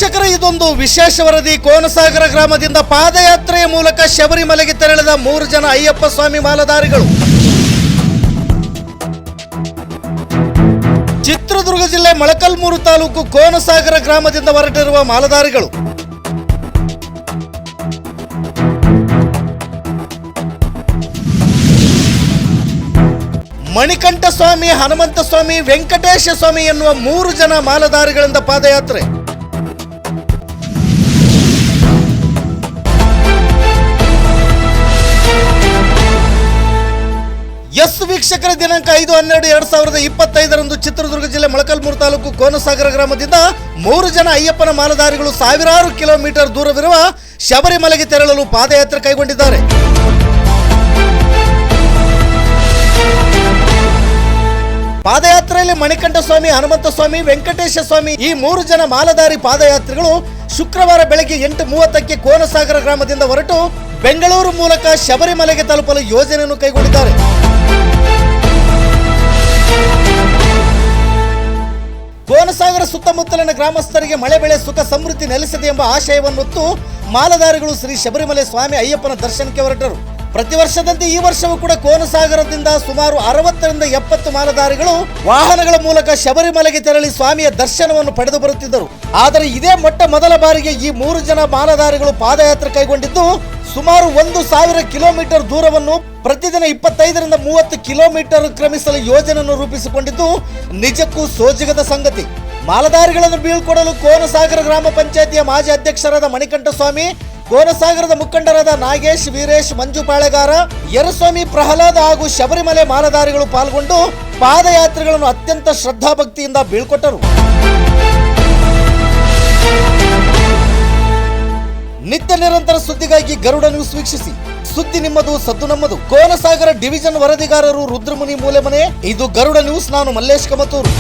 ವೀಕ್ಷಕರೇ, ಇದೊಂದು ವಿಶೇಷ ವರದಿ. ಕೋನಸಾಗರ ಗ್ರಾಮದಿಂದ ಪಾದಯಾತ್ರೆಯ ಮೂಲಕ ಶಬರಿಮಲೆಗೆ ತೆರಳಿದ 3 ಜನ ಅಯ್ಯಪ್ಪ ಸ್ವಾಮಿ ಮಾಲಾಧಾರಿಗಳು. ಚಿತ್ರದುರ್ಗ ಜಿಲ್ಲೆ ಮೊಳಕಾಲ್ಮೂರು ತಾಲೂಕು ಕೋನಸಾಗರ ಗ್ರಾಮದಿಂದ ಹೊರಟಿರುವ ಮಾಲಾಧಾರಿಗಳು ಮಣಿಕಂಠ ಸ್ವಾಮಿ, ಹನುಮಂತ ಸ್ವಾಮಿ, ವೆಂಕಟೇಶ ಸ್ವಾಮಿ ಎನ್ನುವ 3 ಜನ ಮಾಲಾಧಾರಿಗಳಿಂದ ಪಾದಯಾತ್ರೆ. ಎಸ್ ವೀಕ್ಷಕರ, ದಿನಾಂಕ 5/12/2025 ಚಿತ್ರದುರ್ಗ ಜಿಲ್ಲೆ ಮೊಳಕಾಲ್ಮೂರು ತಾಲೂಕು ಕೋನಸಾಗರ ಗ್ರಾಮದಿಂದ 3 ಜನ ಅಯ್ಯಪ್ಪನ ಮಾಲಾಧಾರಿಗಳು ಸಾವಿರಾರು ಕಿಲೋಮೀಟರ್ ದೂರವಿರುವ ಶಬರಿಮಲೆಗೆ ತೆರಳಲು ಪಾದಯಾತ್ರೆ ಕೈಗೊಂಡಿದ್ದಾರೆ. ಪಾದಯಾತ್ರೆಯಲ್ಲಿ ಮಣಿಕಂಠ ಸ್ವಾಮಿ, ಹನುಮಂತ ಸ್ವಾಮಿ, ವೆಂಕಟೇಶ ಸ್ವಾಮಿ ಈ 3 ಜನ ಮಾಲಾಧಾರಿ ಪಾದಯಾತ್ರಿಗಳು ಶುಕ್ರವಾರ ಬೆಳಗ್ಗೆ 8:30ಕ್ಕೆ ಕೋನಸಾಗರ ಗ್ರಾಮದಿಂದ ಹೊರಟು ಬೆಂಗಳೂರು ಮೂಲಕ ಶಬರಿಮಲೆಗೆ ತಲುಪಲು ಯೋಜನೆಯನ್ನು ಕೈಗೊಂಡಿದ್ದಾರೆ. ಕೋನಸಾಗರ ಸುತ್ತಮುತ್ತಲಿನ ಗ್ರಾಮಸ್ಥರಿಗೆ ಮಳೆ ಬೆಳೆ ಸುಖ ಸಮೃದ್ಧಿ ನೆಲೆಸಿದೆ ಎಂಬ ಆಶಯವನ್ನು ಹೊತ್ತು ಮಾಲಾಧಾರಿಗಳು ಶ್ರೀ ಶಬರಿಮಲೆ ಸ್ವಾಮಿ ಅಯ್ಯಪ್ಪನ ದರ್ಶನಕ್ಕೆ ಹೊರಟರು. ಪ್ರತಿ ವರ್ಷದಂತೆ ಈ ವರ್ಷವೂ ಕೂಡ ಕೋನಸಾಗರದಿಂದ ಸುಮಾರು 60 ರಿಂದ 70 ಮಾಲಾಧಾರಿಗಳು ವಾಹನಗಳ ಮೂಲಕ ಶಬರಿಮಲೆಗೆ ತೆರಳಿ ಸ್ವಾಮಿಯ ದರ್ಶನವನ್ನು ಪಡೆದು ಬರುತ್ತಿದ್ದರು. ಆದರೆ ಇದೇ ಮೊದಲ ಬಾರಿಗೆ ಈ 3 ಜನ ಮಾಲಾಧಾರಿಗಳು ಪಾದಯಾತ್ರೆ ಕೈಗೊಂಡಿದ್ದು ಸುಮಾರು 1,000 ಕಿಲೋಮೀಟರ್ ದೂರವನ್ನು ಪ್ರತಿದಿನ 25 ರಿಂದ 30 ಕಿಲೋಮೀಟರ್ ಕ್ರಮಿಸಲು ಯೋಜನೆಯನ್ನು ರೂಪಿಸಿಕೊಂಡಿದ್ದು ನಿಜಕ್ಕೂ ಸೋಜಿಗದ ಸಂಗತಿ. ಮಾಲಾಧಾರಿಗಳನ್ನು ಬೀಳ್ಕೊಡಲು ಕೋನಸಾಗರ ಗ್ರಾಮ ಪಂಚಾಯಿತಿಯ ಮಾಜಿ ಅಧ್ಯಕ್ಷರಾದ ಮಣಿಕಂಠ ಸ್ವಾಮಿ, ಕೋನಸಾಗರದ ಮುಖಂಡರಾದ ನಾಗೇಶ್, ವೀರೇಶ್, ಮಂಜು ಪಾಳೆಗಾರ, ಯರಸ್ವಾಮಿ, ಪ್ರಹ್ಲಾದ್ ಹಾಗೂ ಶಬರಿಮಲೆ ಮಾಲಾಧಾರಿಗಳು ಪಾಲ್ಗೊಂಡು ಪಾದಯಾತ್ರೆಗಳನ್ನು ಅತ್ಯಂತ ಶ್ರದ್ಧಾಭಕ್ತಿಯಿಂದ ಬೀಳ್ಕೊಟ್ಟರು. ನಿತ್ಯ ನಿರಂತರ ಸುದ್ದಿಗಾಗಿ ಗರುಡ ನ್ಯೂಸ್ ವೀಕ್ಷಿಸಿ. ಸುದ್ದಿ ನಿಮ್ಮದು, ಸದ್ದು ನಮ್ಮದು. ಕೋನಸಾಗರ ಡಿವಿಷನ್ ವರದಿಗಾರರು ರುದ್ರಮುನಿ ಮೂಲೆಮನೆ. ಇದು ಗರುಡ ನ್ಯೂಸ್. ನಾನು ಮಲ್ಲೇಶ್ ಕಮತೂರು.